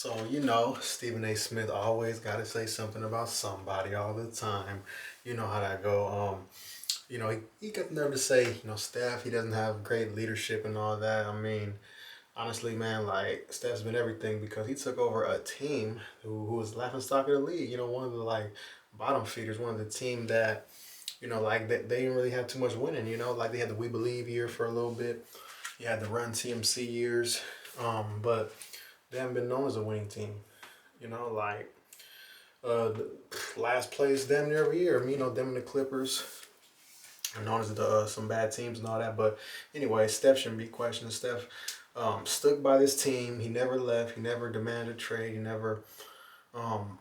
So, Stephen A. Smith always got to say something about somebody all the time. You know how that go. He got the nerve to say, Steph, he doesn't have great leadership and all that. I mean, honestly, man, like, Steph's been everything because he took over a team who was laughing stock of the league. One of the, like, bottom feeders, one of the team that, like, they didn't really have too much winning, like they had the We Believe year for a little bit. You had the Run TMC years. But they haven't been known as a winning team. Like the last place damn near every year. Them and the Clippers are known as some bad teams and all that. But anyway, Steph shouldn't be questioned. Steph stuck by this team. He never left. He never demanded a trade. He never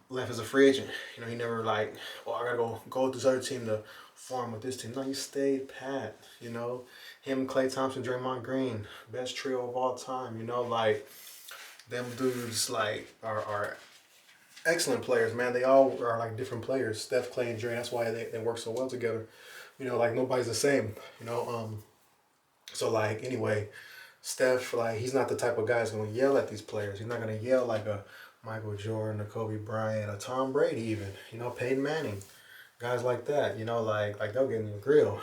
left as a free agent. He never like, oh, I gotta go with this other team to form with this team. No, he stayed pat. Him, Klay Thompson, Draymond Green, best trio of all time. Like them dudes like are excellent players, man. They all are like different players. Steph, Clay, and Dre. That's why they work so well together. Like nobody's the same. So like anyway, Steph, like he's not the type of guy that's gonna yell at these players. He's not gonna yell like a Michael Jordan, a Kobe Bryant, a Tom Brady, even. Peyton Manning, guys like that. Like they'll get in your grill.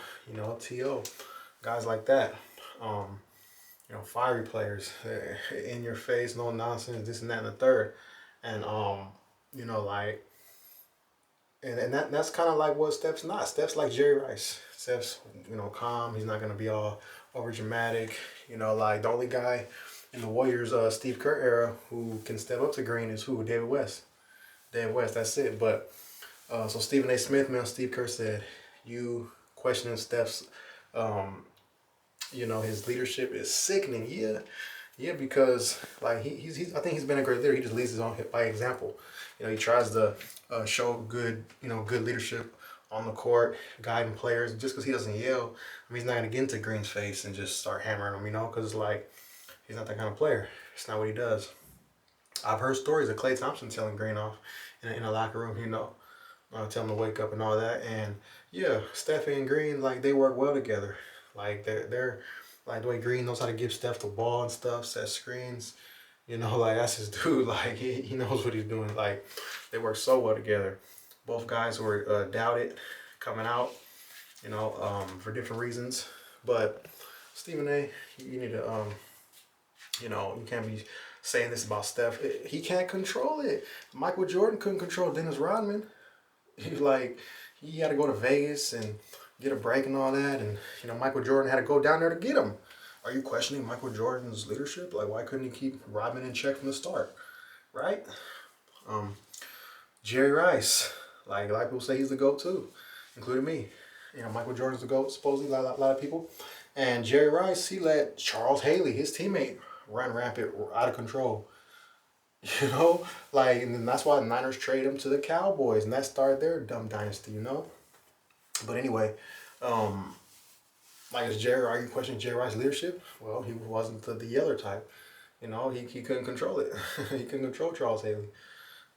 To guys like that. Fiery players, in your face, no nonsense, this and that and the third. And like that's kind of like what Steph's not. Steph's like Jerry Rice. Steph's, calm. He's not gonna be all over dramatic. Like the only guy in the Warriors Steve Kerr era who can step up to Green is who? David West. David West, that's it. But so Stephen A. Smith, man, Steve Kerr said, you questioning Steph's his leadership is sickening. Yeah, because like he's I think he's been a great leader. He just leads his own by example. He tries to show good leadership on the court, guiding players. Just because he doesn't yell, I mean, he's not gonna get into Green's face and just start hammering him. Because it's like he's not that kind of player. It's not what he does. I've heard stories of Klay Thompson telling Green off in a locker room. Tell him to wake up and all that. And yeah, Steph and Green, like they work well together. Like they're like the way Green knows how to give Steph the ball and stuff, set screens. Like that's his dude. Like he knows what he's doing. Like they work so well together. Both guys were doubted coming out, for different reasons. But Stephen A, you need to you can't be saying this about Steph. He can't control it. Michael Jordan couldn't control Dennis Rodman. He had to go to Vegas and get a break and all that, and Michael Jordan had to go down there to get him. Are you questioning Michael Jordan's leadership? Like, why couldn't he keep Rodman in check from the start, right? Jerry Rice, like a lot of people say he's the GOAT too, including me. Michael Jordan's the GOAT, supposedly, a lot of people. And Jerry Rice, he let Charles Haley, his teammate, run rampant, out of control. And that's why the Niners traded him to the Cowboys, and that started their dumb dynasty, But anyway, are you questioning Jerry Rice's leadership? Well, he wasn't the other type. He couldn't control it. He couldn't control Charles Haley.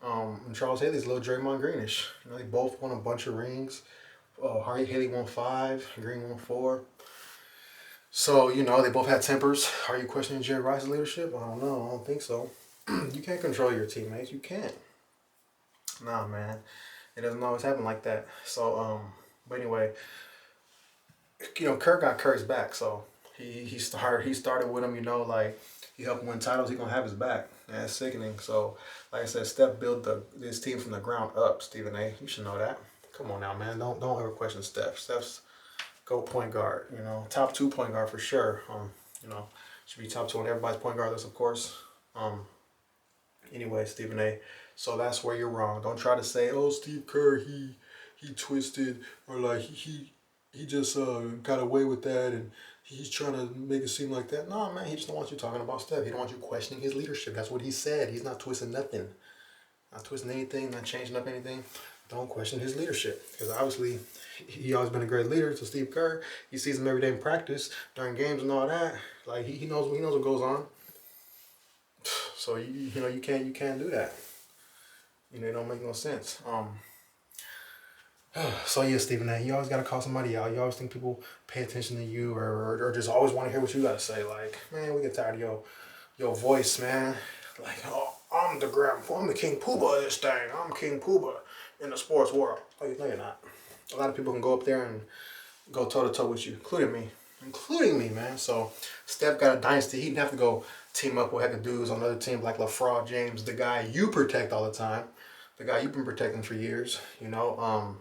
And Charles Haley's a little Draymond Greenish. They both won a bunch of rings. Haley won 5, Green won 4. So, they both had tempers. Are you questioning Jerry Rice's leadership? I don't know. I don't think so. You can't control your teammates. You can't. Nah, man. It doesn't always happen like that. So, but anyway, Kerr got Kurt's back. So he started with him. Like he helped him win titles. He gonna have his back. And that's sickening. So, like I said, Steph built this team from the ground up. Stephen A. You should know that. Come on now, man. Don't ever question Steph. Steph's GOAT point guard. Top 2 point guard for sure. Should be top 2 on everybody's point guard list, of course. Anyway, Stephen A. So that's where you're wrong. Don't try to say, oh, Steve Kerr, he twisted, or like he just got away with that, and he's trying to make it seem like that. No, man, he just don't want you talking about Steph. He don't want you questioning his leadership. That's what he said. He's not twisting nothing. Not twisting anything, not changing up anything. Don't question his leadership. Because obviously, he always been a great leader to Steve Kerr. He sees him every day in practice, during games and all that. Like, he knows what goes on. So you can't do that. It don't make no sense. So yeah, Stephen A, you always gotta call somebody out. You always think people pay attention to you, or just always want to hear what you gotta say. Like, man, we get tired of your voice, man. like, oh, I'm the King Poobah of this thing. I'm King Poobah in the sports world. Oh, no, you're not. A lot of people can go up there and go toe to toe with you, including me, man. So Steph got a dynasty. He didn't have to go team up with heck of dudes on other teams like LaFraud James, the guy you protect all the time, the guy you've been protecting for years. You know,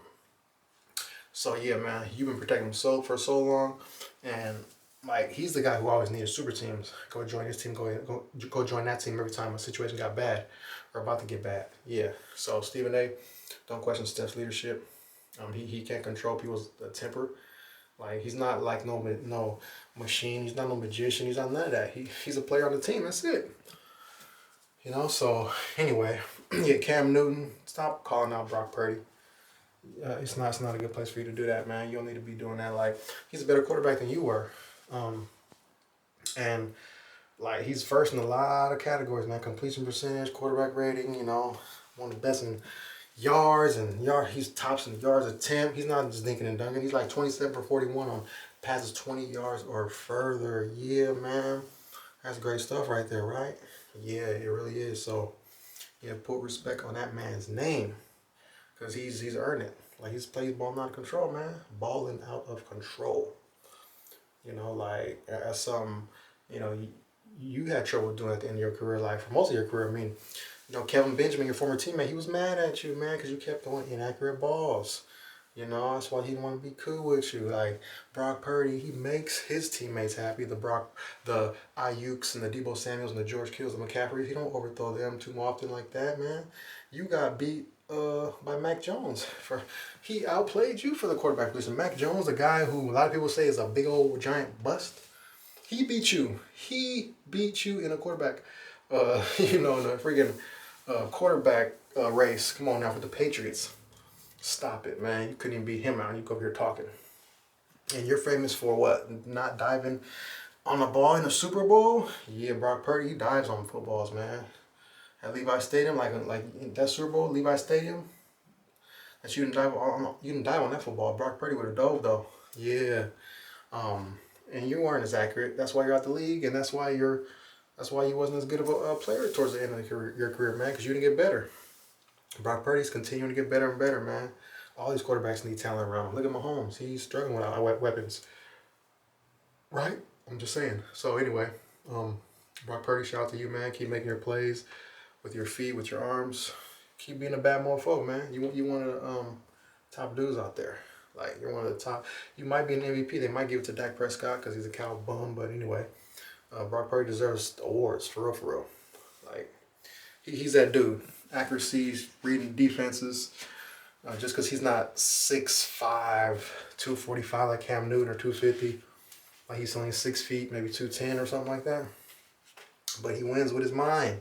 so yeah, man, you've been protecting him for so long, and like he's the guy who always needed super teams. Go join his team. Go join that team every time a situation got bad or about to get bad. Yeah. So Stephen A, don't question Steph's leadership. He can't control people's temper. Like he's not like no machine. He's not no magician. He's not none of that. He's a player on the team. That's it. You know. So anyway, yeah, Cam Newton, stop calling out Brock Purdy. It's not a good place for you to do that, man. You don't need to be doing that. Like he's a better quarterback than you were, and like he's first in a lot of categories, man. Completion percentage, quarterback rating. You know, one of the best in yards and he's tops in yards attempt. He's not just dinking and dunking. He's like 27 for 41 on passes 20 yards or further. Yeah, man, that's great stuff right there, right? Yeah, it really is. So yeah, put respect on that man's name. Because he's earned it. Like he's plays balling out of control, man. Balling out of control. You know, like as some, you know, you had trouble doing at the end of your career, like for most of your career. I mean, you know, Kevin Benjamin, your former teammate, he was mad at you, man, because you kept throwing inaccurate balls. You know, that's why he didn't want to be cool with you. Like Brock Purdy, he makes his teammates happy. The Ayuks and the Debo Samuels and the George Kills, the McCaffreys, he don't overthrow them too often like that, man. You got beat by Mac Jones. He outplayed you for the quarterback position. Mac Jones, a guy who a lot of people say is a big old giant bust, he beat you. He beat you in a quarterback, you know, in a freaking quarterback race. Come on now, for the Patriots. Stop it, man. You couldn't even beat him out. You go over here talking. And you're famous for what? Not diving on the ball in the Super Bowl? Yeah, Brock Purdy, he dives on footballs, man. At Levi Stadium, like that Super Bowl, Levi Stadium, that you didn't dive on that football. Brock Purdy would have dove though. Yeah. And you weren't as accurate. That's why you're out the league, and that's why you wasn't as good of a player towards the end of your career, man, because you didn't get better. Brock Purdy's continuing to get better and better, man. All these quarterbacks need talent around him. Look at Mahomes. He's struggling without weapons. Right? I'm just saying. So anyway, Brock Purdy, shout out to you, man. Keep making your plays with your feet, with your arms. Keep being a bad mofo, man. You one of the top dudes out there. Like you're one of the top. You might be an MVP. They might give it to Dak Prescott because he's a cow bum. But anyway, Brock Purdy deserves awards for real, for real. Like he's that dude. Accuracies, reading defenses. Just because he's not 6'5", 245 like Cam Newton or 250, like he's only 6 feet, maybe 210 or something like that. But he wins with his mind.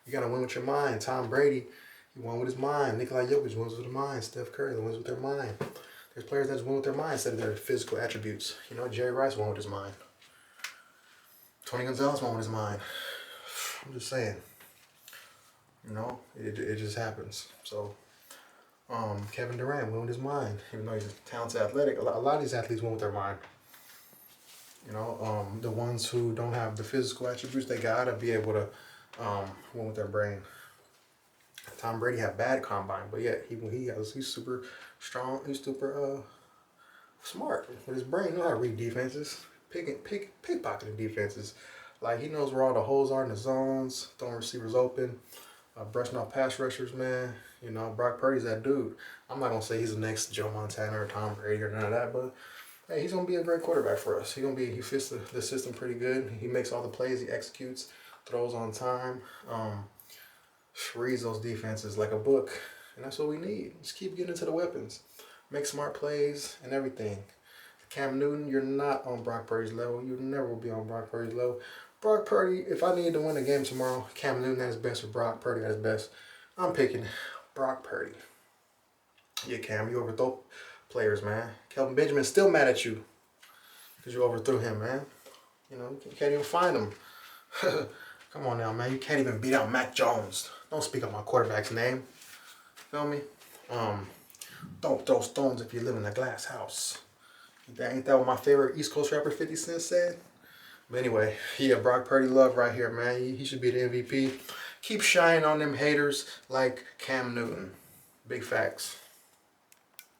You gotta win with your mind. Tom Brady, he won with his mind. Nikola Jokic wins with his mind. Steph Curry wins with their mind. There's players that just win with their mind instead of their physical attributes. You know, Jerry Rice won with his mind. Tony Gonzalez won with his mind. I'm just saying. You know, it just happens. So, Kevin Durant went with his mind. Even though he's talented, athletic, a lot of these athletes went with their mind. You know, the ones who don't have the physical attributes, they gotta be able to win with their brain. Tom Brady had bad combine, but yet he's super strong. He's super smart with his brain. He knows how to read defenses, pickpocketing defenses. Like he knows where all the holes are in the zones, throwing receivers open. Brushing off pass rushers, man. You know, Brock Purdy's that dude. I'm not going to say he's the next Joe Montana or Tom Brady or none of that, but hey, he's going to be a great quarterback for us. He fits the system pretty good. He makes all the plays. He executes, throws on time, reads those defenses like a book. And that's what we need. Just keep getting into the weapons. Make smart plays and everything. Cam Newton, you're not on Brock Purdy's level. You never will be on Brock Purdy's level. Brock Purdy, if I need to win a game tomorrow, Cam Newton at his best or Brock Purdy at his best, I'm picking Brock Purdy. Yeah, Cam, you overthrow players, man. Kelvin Benjamin's still mad at you because you overthrew him, man. You know, you can't even find him. Come on now, man. You can't even beat out Mac Jones. Don't speak up my quarterback's name. Feel me? Don't throw stones if you live in a glass house. Ain't that what my favorite East Coast rapper 50 Cent said? But anyway, yeah, Brock Purdy love right here, man. He should be the MVP. Keep shining on them haters like Cam Newton. Big facts.